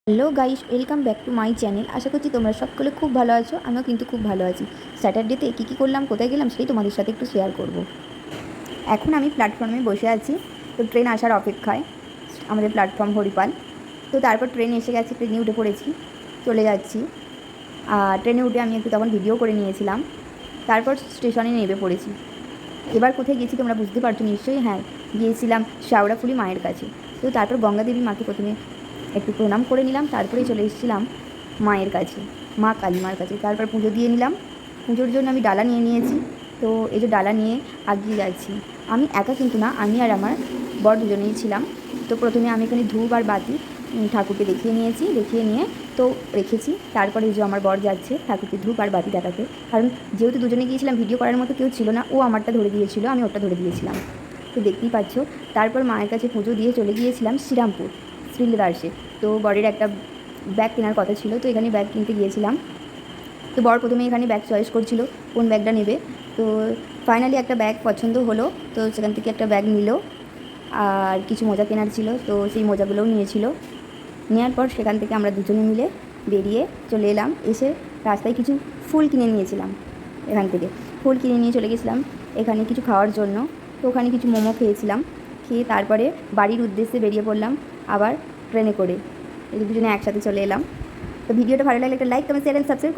Hello guys, welcome back to my channel. আশা করছি তোমরা সকলে খুব ভালো আছো। আমিও কিন্তু খুব ভালো আছি। স্যাটারডেতে কী করলাম, কোথায় গেলাম, সেটাই তোমাদের সাথে একটু শেয়ার করব। এখন আমি প্ল্যাটফর্মে বসে আছি, তো ট্রেন আসার অপেক্ষায়। আমাদের প্ল্যাটফর্ম হরিপাল। তো তারপর ট্রেন এসে গেছে, ট্রেনে উঠে পড়েছি, চলে যাচ্ছি। আর ট্রেনে উঠে আমি একটু তখন ভিডিও করে নিয়েছিলাম। তারপর স্টেশনে নেমে পড়েছি। এবার কোথায় গেছি তোমরা বুঝতে পারছো নিশ্চয়ই। হ্যাঁ, গিয়েছিলাম শেওড়াফুলি মায়ের কাছে। তো তারপর গঙ্গা দেবী মাকে প্রথমে একটু প্রণাম করে নিলাম, তারপরেই চলে এসেছিলাম মায়ের কাছে, মা কালীমার কাছে। তারপর পুজো দিয়ে নিলাম। পুজোর জন্য আমি ডালা নিয়ে নিয়েছি। তো এই যে ডালা নিয়ে আগিয়ে যাচ্ছি। আমি একা কিন্তু না, আমি আর আমার বর দুজনেই ছিলাম। তো প্রথমে আমি এখানে ধূপ আর বাতি ঠাকুরকে দেখিয়ে নিয়েছি, দেখিয়ে নিয়ে তো রেখেছি। তারপরে এই যে আমার বর যাচ্ছে ঠাকুরকে ধূপ আর বাতি দেখাতে, কারণ যেহেতু দুজনে গিয়েছিলাম, ভিডিও করার মতো কেউ ছিল না। ও আমারটা ধরে দিয়েছিল, আমি ওটা ধরে দিয়েছিলাম। তো দেখতেই পাচ্ছ। তারপর মায়ের কাছে পুজো দিয়ে চলে গিয়েছিলাম শ্রীরামপুর শ্রীলেদার্সে। তো বরের একটা ব্যাগ কেনার কথা ছিল, তো এখানে ব্যাগ কিনতে গিয়েছিলাম। তো বর প্রথমে এখানে ব্যাগ চয়েস করছিল কোন ব্যাগটা নেবে। তো ফাইনালি একটা ব্যাগ পছন্দ হলো, তো সেখান থেকে একটা ব্যাগ নিল। আর কিছু মোজা কেনার ছিল, তো সেই মোজাগুলোও নিয়েছিল। নেওয়ার পর সেখান থেকে আমরা দুজনে মিলে বেরিয়ে চলে এলাম। এসে রাস্তায় কিছু ফুল কিনে নিয়েছিলাম। এখান থেকে ফুল কিনে নিয়ে চলে গেছিলাম এখানে কিছু খাওয়ার জন্য। তো ওখানে কিছু মোমো খেয়েছিলাম। খেয়ে তারপরে বাড়ির উদ্দেশ্যে বেরিয়ে পড়লাম আবার ট্রেনে করে। এই দুজনে একসাথে চলে এলাম। তো ভিডিওটা ভালো লাগলে একটা like, comment, share and subscribe.